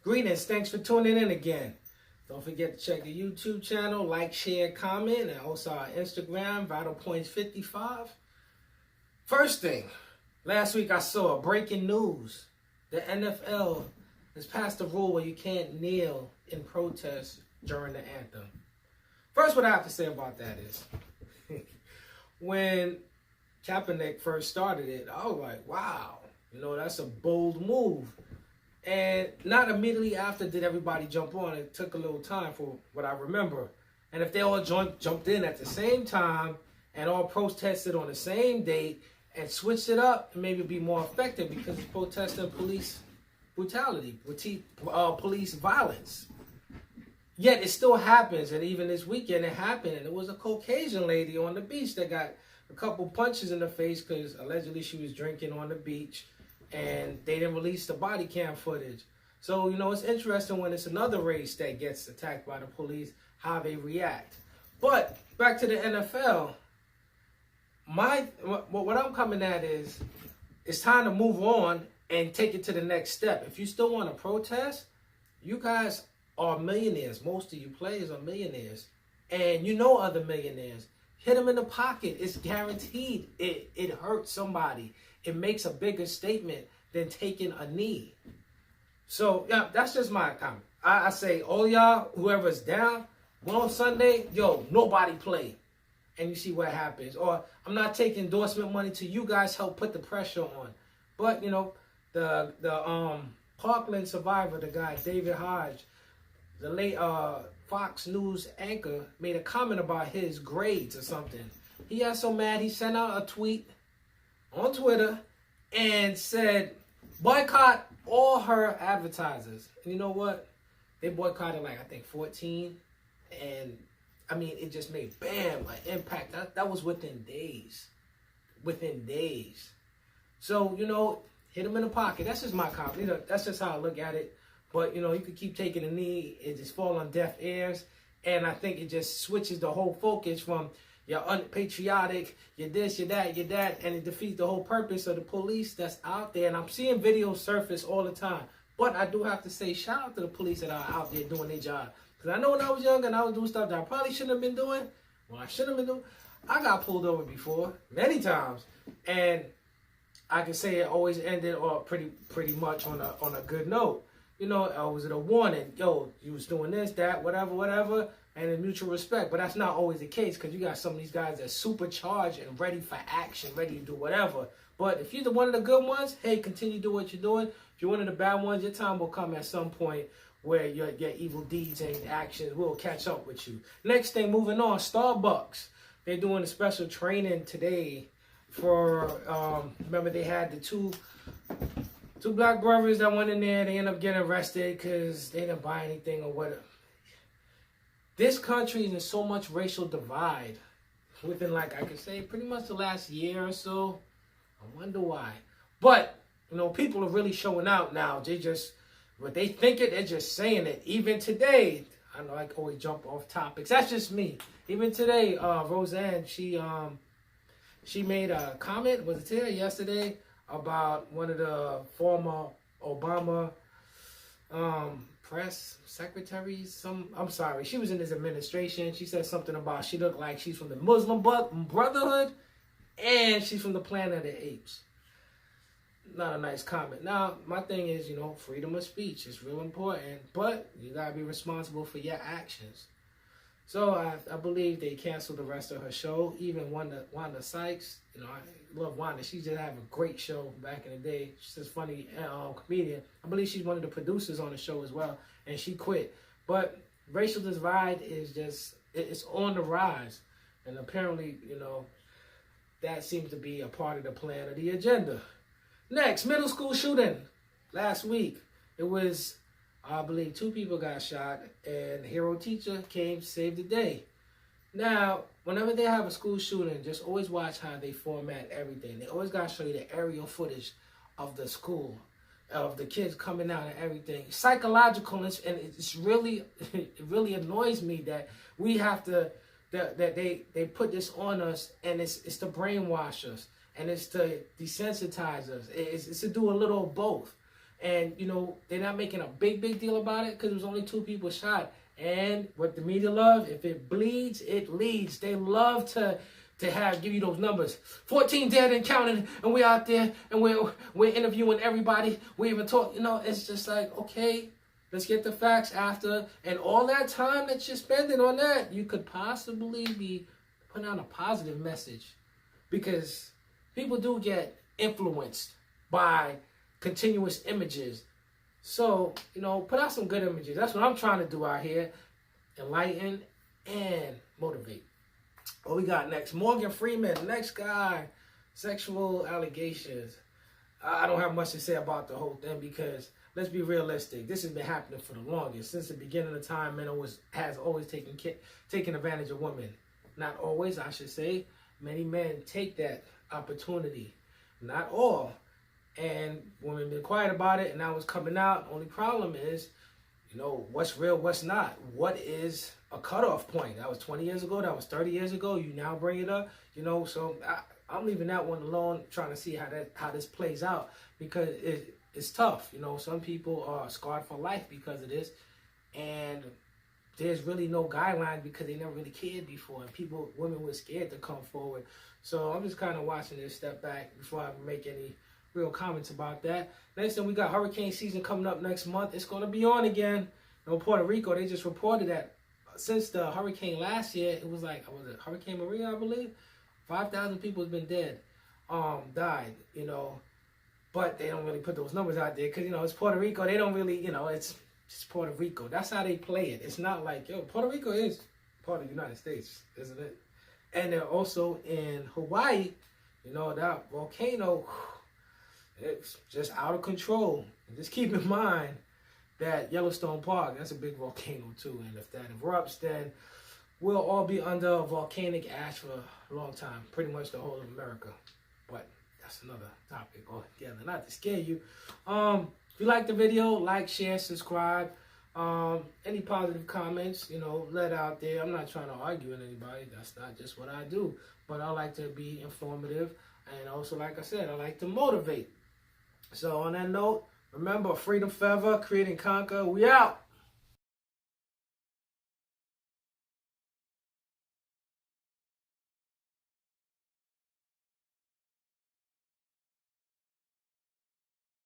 Greetings, thanks for tuning in again. Don't forget to check the YouTube channel, like, share, comment, and also our Instagram, VitalPoints55. First thing, last week I saw breaking news. The NFL has passed a rule where you can't kneel in protest during the anthem. First, what I have to say about that is, when Kaepernick first started it, I was like, wow, that's a bold move. And not immediately after did everybody jump on. It took a little time for what I remember. And if they all jumped in at the same time and all protested on the same date and switched it up, maybe it'd be more effective because it's protesting police brutality, police violence. Yet it still happens, and even this weekend it happened, and it was a Caucasian lady on the beach that got a couple punches in the face because allegedly she was drinking on the beach. And they didn't release the body cam footage. So, it's interesting when it's another race that gets attacked by the police, how they react. But back to the NFL, what I'm coming at is, it's time to move on and take it to the next step. If you still want to protest, you guys are millionaires. Most of you players are millionaires. And you know other millionaires. Hit them in the pocket. It's guaranteed it hurts somebody. It makes a bigger statement than taking a knee. So, yeah, that's just my comment. I say, all y'all, whoever's down, go on Sunday, nobody play. And you see what happens. Or I'm not taking endorsement money to you guys help put the pressure on. But, the Parkland survivor, the guy, David Hodge, the late Fox News anchor, made a comment about his grades or something. He got so mad, he sent out a tweet on Twitter and said, boycott all her advertisers. And you know what? They boycotted I think 14. And it just made an impact. That was within days. So, hit them in the pocket. That's just my comment. That's just how I look at it. But, you could keep taking a knee. It just fall on deaf ears. And I think it just switches the whole focus from you're unpatriotic, you're this, you're that, and it defeats the whole purpose of the police that's out there. And I'm seeing videos surface all the time. But I do have to say, shout out to the police that are out there doing their job. Because I know when I was young and I was doing stuff that I probably shouldn't have been doing, I got pulled over before, many times. And I can say it always ended pretty much on a good note. Was it a warning? You was doing this, that, whatever. And in mutual respect. But that's not always the case because you got some of these guys that's supercharged and ready for action, ready to do whatever. But if you're one of the good ones, hey, continue to do what you're doing. If you're one of the bad ones, your time will come at some point where your evil deeds and actions will catch up with you. Next thing, moving on, Starbucks. They're doing a special training today for, remember they had the two black brothers that went in there. They ended up getting arrested because they didn't buy anything or whatever. This country is in so much racial divide within, I could say, pretty much the last year or so. I wonder why. But, people are really showing out now. What they think they're just saying it. Even today, I know I always jump off topics. That's just me. Even today, Roseanne, she made a comment, was it today or yesterday, about one of the former Obama press secretaries. I'm sorry, she was in his administration. She said something about she looked like she's from the Muslim Brotherhood and she's from the Planet of the Apes. Not a nice comment. Now, my thing is, freedom of speech is real important, but you gotta be responsible for your actions. So I believe they canceled the rest of her show. Even Wanda Sykes, I love Wanda. She did have a great show back in the day. She's a funny comedian. I believe she's one of the producers on the show as well, and she quit. But racial divide is it's on the rise. And apparently, that seems to be a part of the plan of the agenda. Next, middle school shooting. Last week, it was, I believe, 2 people got shot, and hero teacher came to save the day. Now, whenever they have a school shooting, just always watch how they format everything. They always got to show you the aerial footage of the school, of the kids coming out and everything. Psychological, and it's really, it really annoys me that we have to, that they put this on us, and it's to brainwash us, and it's to desensitize us. It's to do a little of both. And, you know, they're not making a big deal about it because it was only 2 people shot. And what the media love, if it bleeds, it leads. They love to give you those numbers. 14 dead and counting, and we're out there, and we're interviewing everybody. We even talk, you know, it's just like, okay, let's get the facts after. And all that time that you're spending on that, you could possibly be putting out a positive message. Because people do get influenced by continuous images. So, you know, put out some good images. That's what I'm trying to do out here. Enlighten and motivate. What we got next? Morgan Freeman, next guy. Sexual allegations. I don't have much to say about the whole thing because, let's be realistic, this has been happening for the longest. Since the beginning of time, men has always taken advantage of women. Not always, I should say. Many men take that opportunity. Not all. And women been quiet about it, and now it's coming out. Only problem is, you know, what's real, what's not. What is a cutoff point? That was 20 years ago. That was 30 years ago. You now bring it up, you know. So I'm leaving that one alone, trying to see how this plays out because it's tough. You know, some people are scarred for life because of this, and there's really no guidelines because they never really cared before, and women were scared to come forward. So I'm just kind of watching this, step back before I make any real comments about that. Next thing, we got hurricane season coming up next month. It's going to be on again. You know, Puerto Rico, they just reported that since the hurricane last year, it was like, was it Hurricane Maria, I believe? 5,000 people have been died, you know. But they don't really put those numbers out there because, you know, it's Puerto Rico. They don't really, you know, it's just Puerto Rico. That's how they play it. It's not like, yo, Puerto Rico is part of the United States, isn't it? And they're also in Hawaii, you know, that volcano, it's just out of control. And just keep in mind that Yellowstone Park, that's a big volcano too. And if that erupts, then we'll all be under volcanic ash for a long time. Pretty much the whole of America. But that's another topic altogether. Not to scare you. If you like the video, like, share, subscribe. Any positive comments, you know, let out there. I'm not trying to argue with anybody. That's not just what I do. But I like to be informative. And also, like I said, I like to motivate. So on that note, remember, freedom forever, create and conquer. We out.